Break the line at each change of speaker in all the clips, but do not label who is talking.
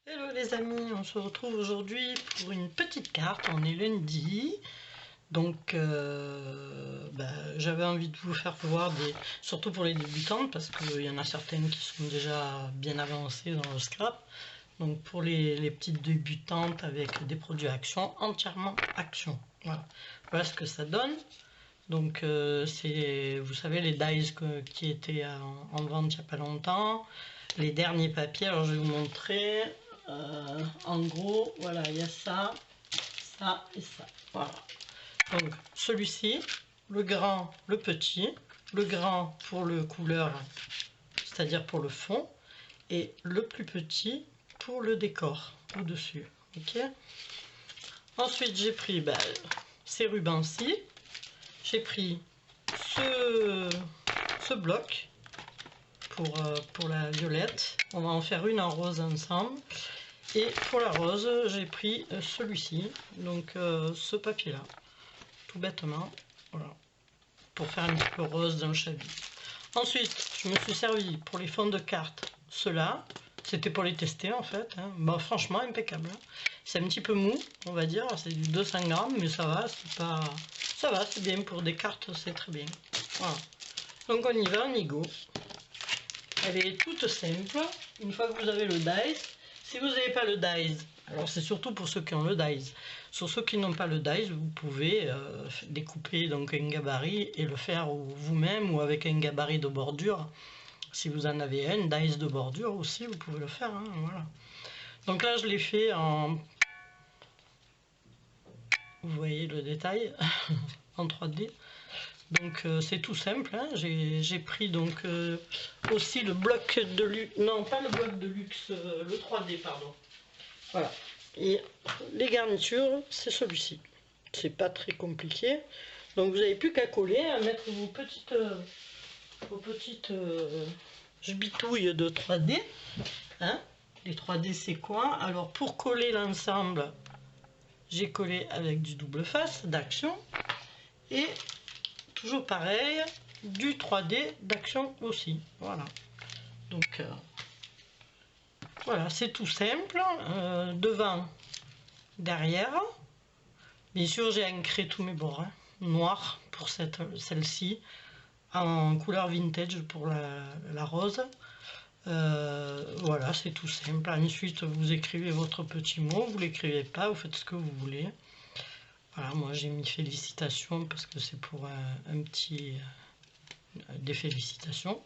Hello les amis, on se retrouve aujourd'hui pour une petite carte. On est lundi, donc j'avais envie de vous faire voir surtout pour les débutantes, parce qu'il y en a certaines qui sont déjà bien avancées dans le scrap. Donc pour les petites débutantes avec des produits Action, entièrement Action. Voilà ce que ça donne. Donc c'est, vous savez, les dies qui étaient en vente il n'y a pas longtemps. Les derniers papiers, alors je vais vous montrer. En gros, voilà, il y a ça, ça et ça. Voilà. Donc celui-ci, le grand, le petit, le grand pour le couleur, c'est-à-dire pour le fond, et le plus petit pour le décor au-dessus. Ok. Ensuite, j'ai pris ces rubans-ci. J'ai pris ce bloc pour la violette. On va en faire une en rose ensemble. Et pour la rose, j'ai pris celui-ci, donc ce papier-là, tout bêtement, voilà, pour faire un petit peu rose dans le chavis. Ensuite, je me suis servi pour les fonds de cartes, ceux-là. C'était pour les tester en fait. Hein. Bon, franchement, impeccable. Hein. C'est un petit peu mou, on va dire. C'est du 200 grammes, mais ça va, c'est pas... Ça va, c'est bien pour des cartes, c'est très bien. Voilà. Donc on y va, on y go. Elle est toute simple. Une fois que vous avez le dies, si vous n'avez pas le dies, alors c'est surtout pour ceux qui ont le dies. Sur ceux qui n'ont pas le dies, vous pouvez découper donc un gabarit et le faire vous-même ou avec un gabarit de bordure. Si vous en avez un dies de bordure aussi, vous pouvez le faire. Hein, voilà. Donc là, je l'ai fait en... Vous voyez le détail en 3D. Donc c'est tout simple, hein. J'ai pris donc aussi le bloc de luxe, non pas le bloc de luxe, le 3D pardon. Voilà. Et les garnitures, c'est celui-ci. C'est pas très compliqué. Donc vous n'avez plus qu'à coller, à mettre vos petites jebitouilles de 3D. Hein. Les 3D c'est quoi? Alors pour coller l'ensemble, j'ai collé avec du double face d'Action. Et toujours pareil, du 3D d'Action aussi. Voilà. Donc voilà, c'est tout simple. Devant, derrière. Bien sûr, j'ai ancré tous mes bords hein, noirs pour celle-ci, en couleur vintage pour la rose. Voilà, c'est tout simple. Ensuite, vous écrivez votre petit mot, vous l'écrivez pas, vous faites ce que vous voulez. Voilà, moi j'ai mis félicitations parce que c'est pour un petit... des félicitations.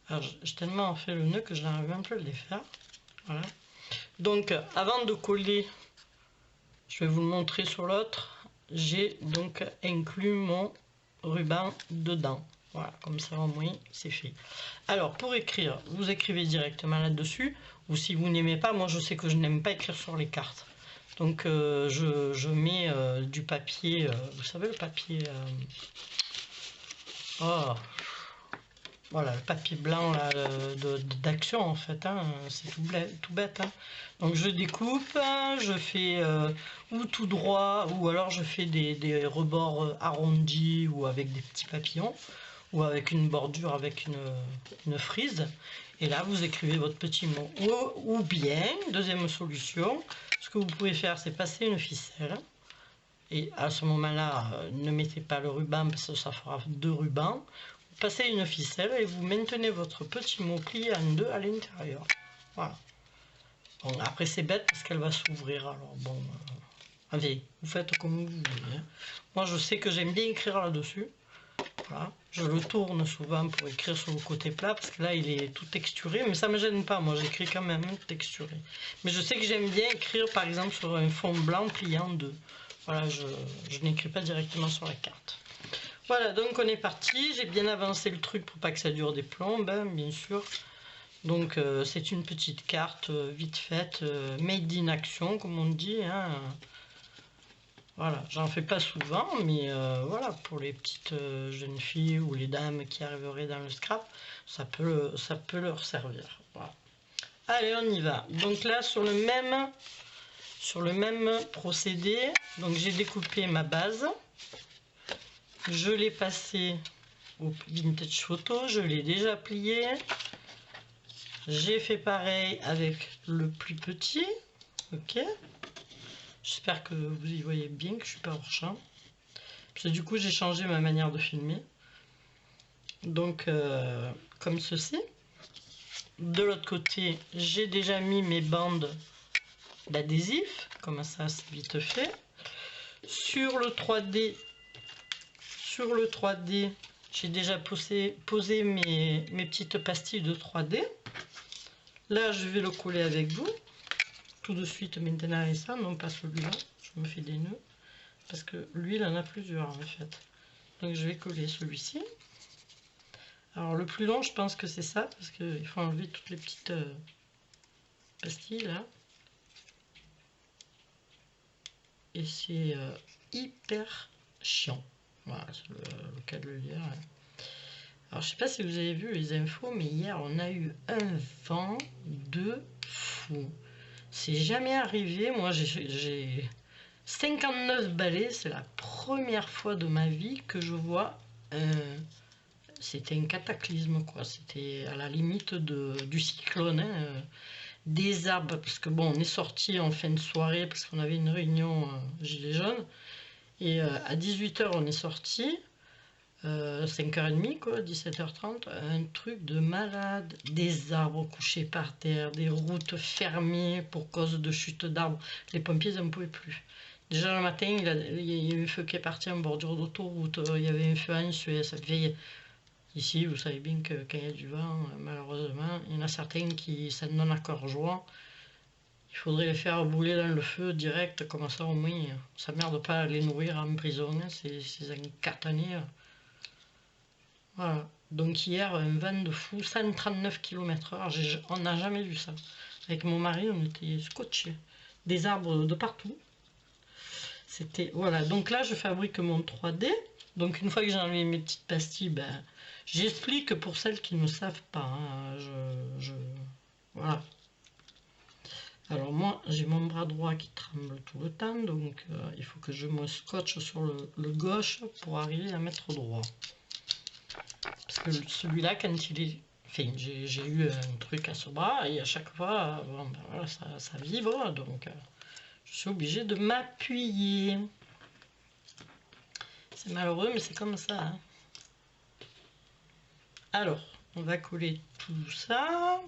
Alors j'ai tellement fait le nœud que je n'arrive un peu à le défaire. Voilà. Donc avant de coller, je vais vous le montrer sur l'autre, j'ai donc inclus mon ruban dedans. Voilà, comme ça au moins c'est fait. Alors pour écrire, vous écrivez directement là-dessus, ou si vous n'aimez pas, moi je sais que je n'aime pas écrire sur les cartes. Donc je mets du papier, vous savez le papier... Voilà, le papier blanc d'Action en fait, hein, c'est tout bête. Hein. Donc je découpe, je fais ou tout droit, ou alors je fais des rebords arrondis ou avec des petits papillons, ou avec une bordure avec une frise. Et là vous écrivez votre petit mot. Ou bien, deuxième solution, ce que vous pouvez faire c'est passer une ficelle. Et à ce moment-là, ne mettez pas le ruban parce que ça fera deux rubans. Vous passez une ficelle et vous maintenez votre petit mot plié en deux à l'intérieur. Voilà. Bon, après c'est bête parce qu'elle va s'ouvrir. Alors bon, allez, vous faites comme vous voulez. Hein. Moi je sais que j'aime bien écrire là-dessus. Voilà. Je le tourne souvent pour écrire sur le côté plat parce que là il est tout texturé, mais ça ne me gêne pas. Moi j'écris quand même texturé. Mais je sais que j'aime bien écrire par exemple sur un fond blanc plié en deux. Voilà, je n'écris pas directement sur la carte. Voilà, donc on est parti. J'ai bien avancé le truc pour pas que ça dure des plombes, hein, bien sûr. Donc c'est une petite carte vite faite, made in Action, comme on dit. Hein. Voilà, j'en fais pas souvent, mais voilà, pour les petites jeunes filles ou les dames qui arriveraient dans le scrap, ça peut leur servir. Voilà. Allez, on y va. Donc là, sur le même procédé, donc j'ai découpé ma base, je l'ai passé au vintage photo, je l'ai déjà plié, J'ai fait pareil avec le plus petit. Ok. J'espère que vous y voyez bien, que je suis pas hors champ. Parce que du coup, j'ai changé ma manière de filmer. Donc, comme ceci. De l'autre côté, j'ai déjà mis mes bandes d'adhésif. Comme ça, c'est vite fait. Sur le 3D, j'ai déjà posé mes petites pastilles de 3D. Là, je vais le coller avec vous. Tout de suite maintenant et ça, non pas celui-là. Je me fais des nœuds. Parce que lui, il en a plusieurs en fait. Donc je vais coller celui-ci. Alors le plus long, je pense que c'est ça. Parce qu'il faut enlever toutes les petites pastilles là. Et c'est hyper chiant. Voilà, c'est le cas de le dire. Alors je sais pas si vous avez vu les infos, mais hier on a eu un vent de fou. C'est jamais arrivé. Moi j'ai 59 balais. C'est la première fois de ma vie que je vois c'était un cataclysme quoi. C'était à la limite du cyclone. Hein. Des arbres, parce que bon, on est sorti en fin de soirée parce qu'on avait une réunion Gilets jaunes. Et à 18 h on est sorti. 5h30 quoi, 17h30, un truc de malade, des arbres couchés par terre, des routes fermées pour cause de chute d'arbres, les pompiers n'en pouvaient plus. Déjà le matin, il y a eu un feu qui est parti en bordure d'autoroute, il y avait un feu en Suez, ça fait... Ici, vous savez bien que quand il y a du vent, malheureusement, il y en a certains qui sont non accord joint. Il faudrait les faire bouler dans le feu direct, comme ça au moins, ça merde pas à les nourrir en prison, hein, ces incartanés. Voilà, donc hier, un vent de fou, 139 km/h, on n'a jamais vu ça. Avec mon mari, on était scotchés. Des arbres de partout. C'était, voilà, donc là, je fabrique mon 3D. Donc une fois que j'ai enlevé mes petites pastilles, ben, j'explique pour celles qui ne savent pas. Hein, voilà. Alors moi, j'ai mon bras droit qui tremble tout le temps, donc il faut que je me scotche sur le gauche pour arriver à mettre droit. Parce que celui-là, quand il est... Enfin, j'ai eu un truc à ce bras et à chaque fois, bon, ben voilà, ça vibre, donc je suis obligée de m'appuyer. C'est malheureux, mais c'est comme ça. Hein. Alors, on va coller tout ça.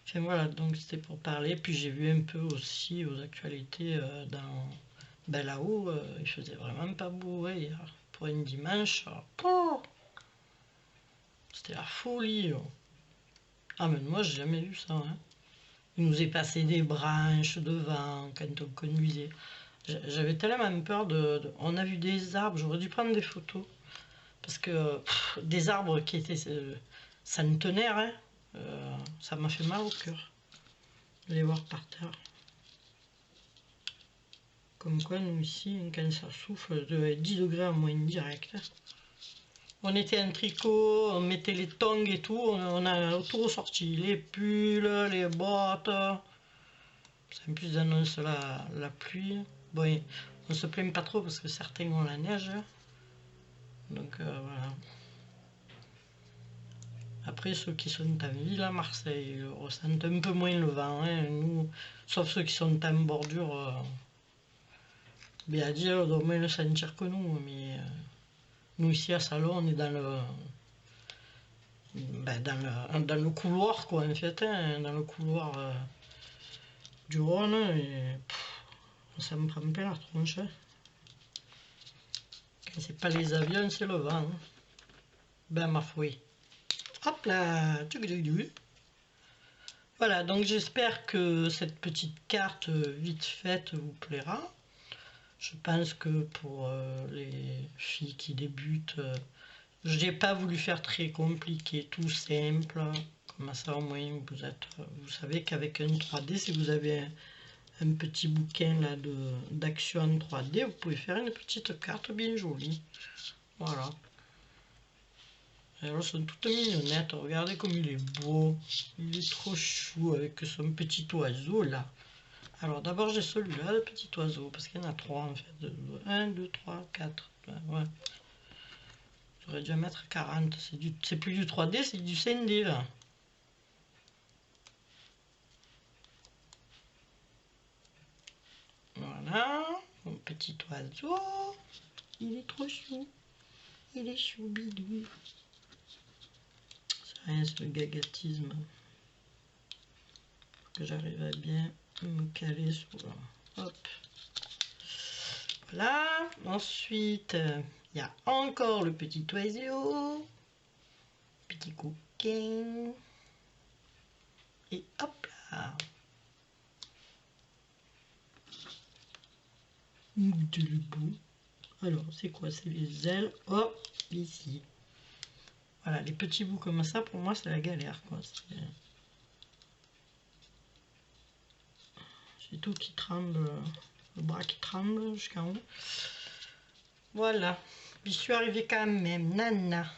Enfin voilà, donc c'était pour parler. Puis j'ai vu un peu aussi aux actualités ben là-haut, il faisait vraiment pas beau hein, hier. Pour une dimanche. Oh, c'était la folie. Oh. Ah mais moi j'ai jamais vu ça. Hein. Il nous est passé des branches devant quand on conduisait. J'avais tellement peur On a vu des arbres, j'aurais dû prendre des photos. Parce que des arbres qui étaient centenaires, hein, ça m'a fait mal au cœur. De les voir par terre. Comme quoi nous ici, quand ça souffle, de 10 degrés à moins direct. Hein. On était en tricot, on mettait les tongs et tout, on a tout ressorti, les pulls, les bottes. C'est en plus d'annonce la pluie. Bon, on se plaint pas trop parce que certains ont la neige. Donc voilà. Après ceux qui sont en ville à Marseille ressentent un peu moins le vent. Hein. Nous, sauf ceux qui sont en bordure, bien à dire, on doit moins le sentir que nous. Mais nous ici à Salon, on est dans le couloir quoi en fait, hein, dans le couloir du Rhône et ça me prend plein la tronche. Hein. Quand c'est pas les avions, c'est le vent. Hein. Ben ma foi. Hop là. Voilà, donc j'espère que cette petite carte vite faite vous plaira. Je pense que pour les filles qui débutent, je n'ai pas voulu faire très compliqué, tout simple. Comme ça au moins vous savez qu'avec un 3D, si vous avez un petit bouquin là d'action 3D, vous pouvez faire une petite carte bien jolie. Voilà. Alors, elles sont toutes mignonnettes. Regardez comme il est beau. Il est trop chou avec son petit oiseau là. Alors d'abord j'ai celui-là, le petit oiseau, parce qu'il y en a 3 en fait. 1, 2, 3, 4. Ouais. J'aurais dû en mettre 40. C'est plus du 3D, c'est du 5D là. Voilà, mon petit oiseau. Il est trop chou. Il est chou bidou. C'est rien, c'est le gagatisme. Que j'arrive à bien me caler sur là. Hop. Voilà. Ensuite, il y a encore le petit oiseau. Petit coquin. Et hop là. Goûtez le bout. Alors, c'est quoi? C'est les ailes. Hop, ici. Voilà, les petits bouts comme ça, pour moi, c'est la galère, quoi. C'est tout qui tremble, le bras qui tremble jusqu'en haut. Voilà, j'y suis arrivée quand même, nana.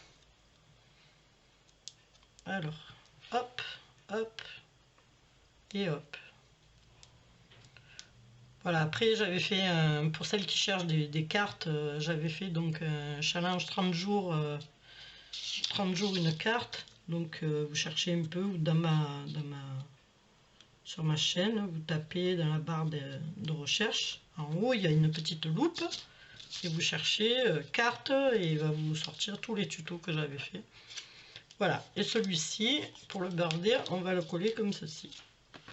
Alors, hop, hop, et hop. Voilà, après j'avais fait, pour celles qui cherchent des cartes, j'avais fait donc un challenge 30 jours, 30 jours une carte. Donc vous cherchez un peu, ou sur ma chaîne, vous tapez dans la barre de recherche. En haut, il y a une petite loupe. Et vous cherchez carte et il va vous sortir tous les tutos que j'avais fait. Voilà. Et celui-ci, pour le birthday, on va le coller comme ceci.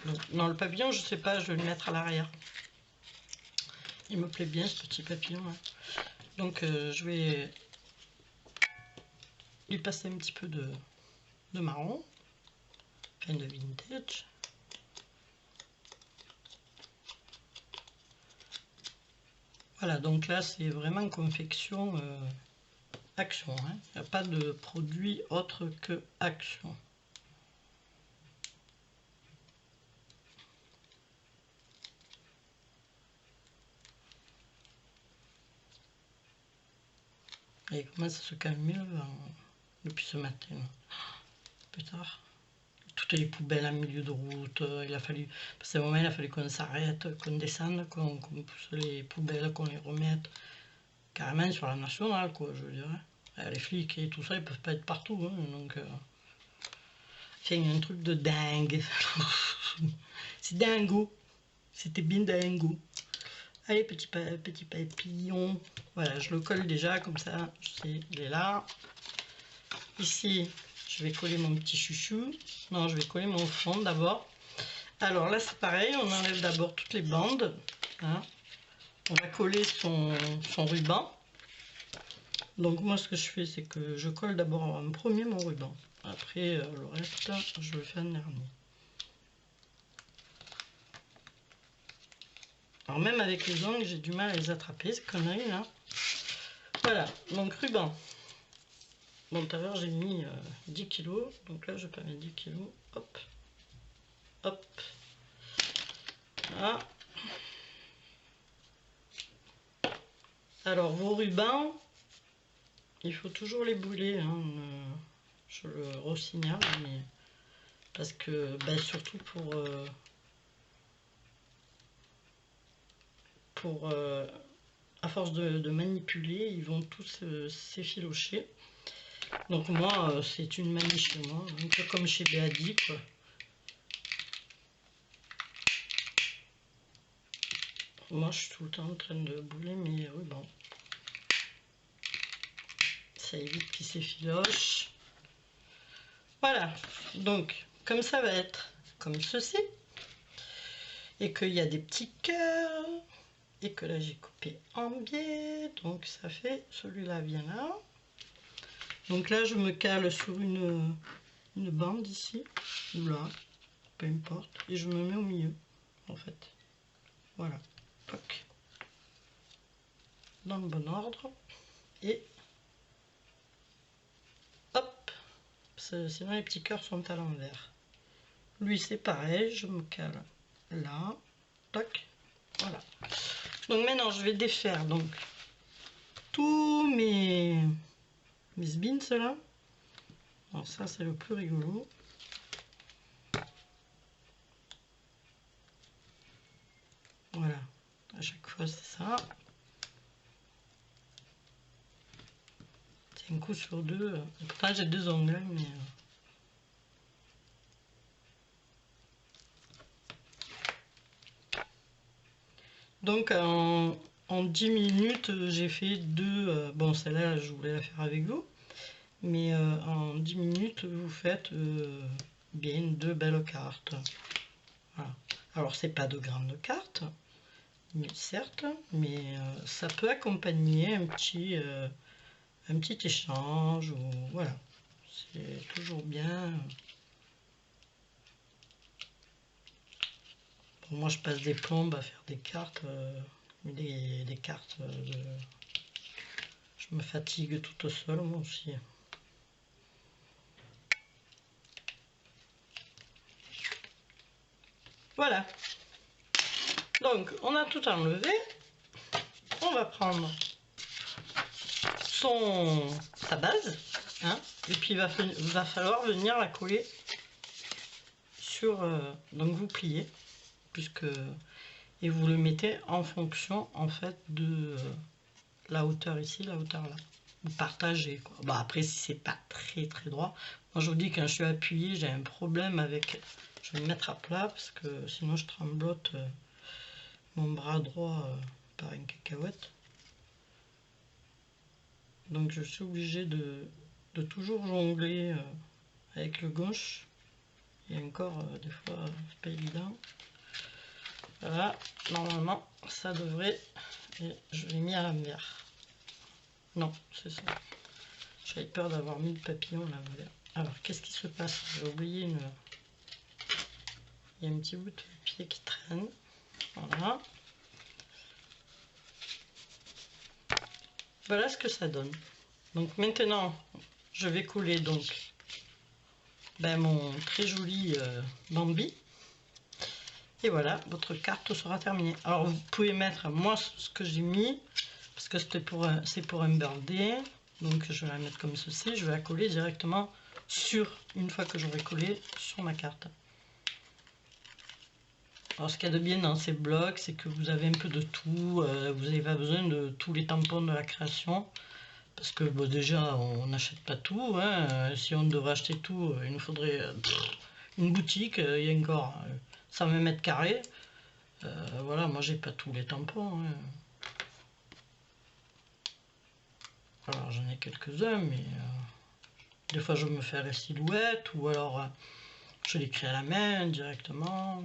Donc, dans le papillon, je sais pas, je vais le mettre à l'arrière. Il me plaît bien ce petit papillon. Hein. Donc je vais lui passer un petit peu de marron, enfin de vintage. Voilà, donc là c'est vraiment confection Action. Hein. Il n'y a pas de produit autre que Action. Et comment ça se calme depuis ce matin. Plus tard. Toutes les poubelles en milieu de route. Il a fallu, parce qu'à un moment, il a fallu qu'on s'arrête, qu'on descende, qu'on pousse les poubelles, qu'on les remette carrément sur la nationale, quoi, je veux dire. Les flics et tout ça, ils peuvent pas être partout. Hein, donc, c'est un truc de dingue. C'est dingo. C'était bien dingo. Allez, petit papillon. Voilà, je le colle déjà, comme ça, je sais, il est là. Ici, je vais coller mon petit chouchou. Non, je vais coller mon fond d'abord. Alors là, c'est pareil, on enlève d'abord toutes les bandes. Hein. On va coller son ruban. Donc moi, ce que je fais, c'est que je colle d'abord en premier mon ruban. Après, le reste, je le fais en dernier. Alors même avec les ongles, j'ai du mal à les attraper, ces conneries là. Voilà, donc ruban. Bon, tout à l'heure j'ai mis 10 kg, donc là je vais pas mettre 10 kg. Hop, hop. Voilà. Alors vos rubans, il faut toujours les brûler. Hein. Je le resignale, mais parce que ben, surtout à force de manipuler, ils vont tous s'effilocher. Donc moi, c'est une manie chez moi, un peu comme chez Béadi, quoi. Moi, je suis tout le temps en train de brûler mes rubans. Ça évite qu'ils s'effilochent. Voilà, donc comme ça va être comme ceci. Et qu'il y a des petits cœurs. Et que là, j'ai coupé en biais. Donc ça fait celui-là vient là. Donc là, je me cale sur une bande ici, ou là, peu importe, et je me mets au milieu, en fait. Voilà, toc. Dans le bon ordre, et hop, sinon les petits cœurs sont à l'envers. Lui, c'est pareil, je me cale là, toc, voilà. Donc maintenant, je vais défaire donc tous mes sbins là. Alors ça, c'est le plus rigolo. Voilà, à chaque fois c'est ça. C'est un coup sur deux. Pourtant j'ai deux ongles, mais... Donc en 10 minutes, j'ai fait deux. Bon, celle-là, je voulais la faire avec vous. Mais en 10 minutes, vous faites bien deux belles cartes. Voilà. Alors, c'est pas de grandes cartes, mais certes, mais ça peut accompagner un petit échange. Ou, voilà. C'est toujours bien. Bon, moi, je passe des plombes à faire des cartes. Des cartes je me fatigue toute seule, moi aussi. Voilà. Donc, on a tout enlevé. On va prendre sa base. Hein, et puis, il va falloir venir la coller sur... donc, vous pliez. Puisque, et vous le mettez en fonction, en fait, de la hauteur ici, la hauteur là. Vous partagez, quoi. Bon, après, si c'est pas très très droit. Moi, je vous dis, quand je suis appuyé, j'ai un problème avec... Je vais me mettre à plat, parce que sinon, je tremblote... mon bras droit par une cacahuète. Donc je suis obligé de toujours jongler avec le gauche. Et encore, des fois, c'est pas évident. Voilà, normalement, ça devrait... Et je l'ai mis à l'envers. Non, c'est ça. J'avais peur d'avoir mis le papillon à l'envers. Alors, qu'est-ce qui se passe? J'ai oublié une... Il y a un petit bout de pied qui traîne. Voilà. Voilà ce que ça donne. Donc maintenant, je vais coller donc mon très joli Bambi. Et voilà, votre carte sera terminée. Alors vous pouvez mettre, moi ce que j'ai mis, parce que c'est pour un birthday, donc je vais la mettre comme ceci, je vais la coller directement une fois que j'aurai collé sur ma carte. Alors ce qu'il y a de bien dans ces blocs, c'est que vous avez un peu de tout, vous n'avez pas besoin de tous les tampons de la création, parce que bon, déjà on n'achète pas tout, hein. Si on devrait acheter tout, il nous faudrait une boutique, il y a encore 120 mètres carrés. Voilà, moi j'ai pas tous les tampons, hein. Alors j'en ai quelques-uns, mais des fois je me fais la silhouette, ou alors je l'écris à la main directement.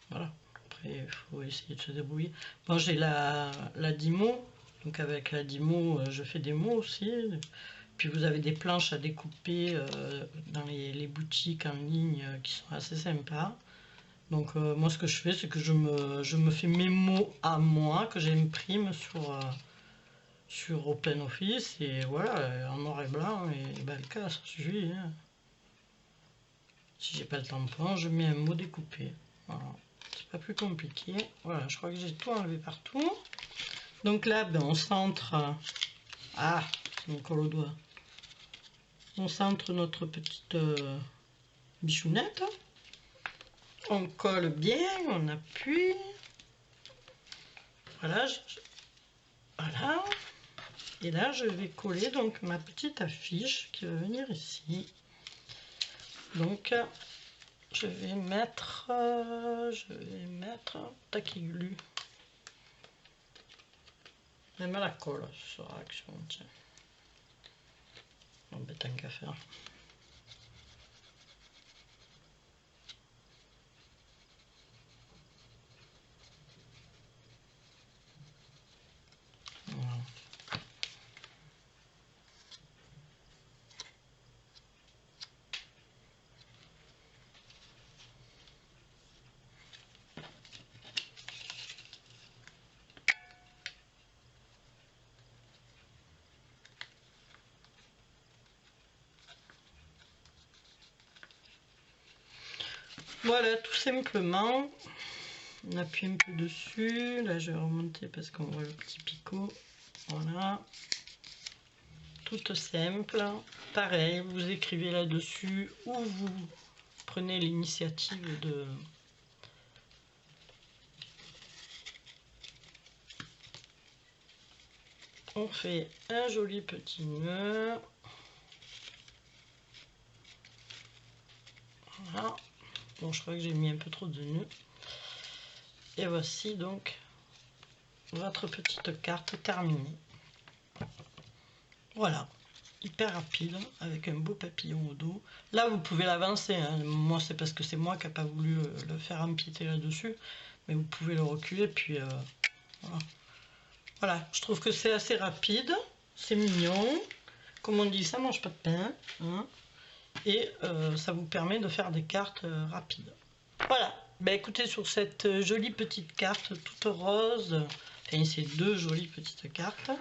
Voilà, après il faut essayer de se débrouiller. Bon, j'ai la Dymo, donc avec la Dymo je fais des mots aussi. Puis vous avez des planches à découper dans les boutiques en ligne qui sont assez sympas. Donc moi ce que je fais, c'est que je me fais mes mots à moi, que j'imprime sur OpenOffice, et voilà, en noir et blanc, et ben, le cas, ça suffit. Hein. Si j'ai pas le tampon, je mets un mot découpé. Voilà. C'est pas plus compliqué. Voilà, je crois que j'ai tout enlevé partout. Donc là, ben, on centre... Ah, ça me colle au doigt. On centre notre petite bichounette. On colle bien, on appuie. Voilà, voilà. Et là, je vais coller donc ma petite affiche qui va venir ici. Donc, je vais mettre Taquiglu. Même à la colle, ce sera action, tiens. Bon, ben, tant qu'à faire. Voilà. Voilà, tout simplement. On appuie un peu dessus. Là, je vais remonter parce qu'on voit le petit picot. Voilà. Toute simple. Pareil, vous écrivez là-dessus ou vous prenez l'initiative de... On fait un joli petit nœud. Voilà. Bon, je crois que j'ai mis un peu trop de nœuds. Et voici donc votre petite carte terminée. Voilà, hyper rapide, avec un beau papillon au dos. Là, vous pouvez l'avancer, hein. Moi, c'est parce que c'est moi qui n'ai pas voulu le faire empiéter là-dessus. Mais vous pouvez le reculer, puis voilà. Voilà, je trouve que c'est assez rapide, c'est mignon. Comme on dit, ça mange pas de pain. Hein, et ça vous permet de faire des cartes rapides. Voilà, ben écoutez, sur cette jolie petite carte toute rose, enfin ces deux jolies petites cartes,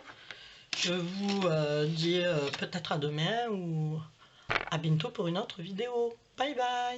je vous dis peut-être à demain ou à bientôt pour une autre vidéo. Bye bye!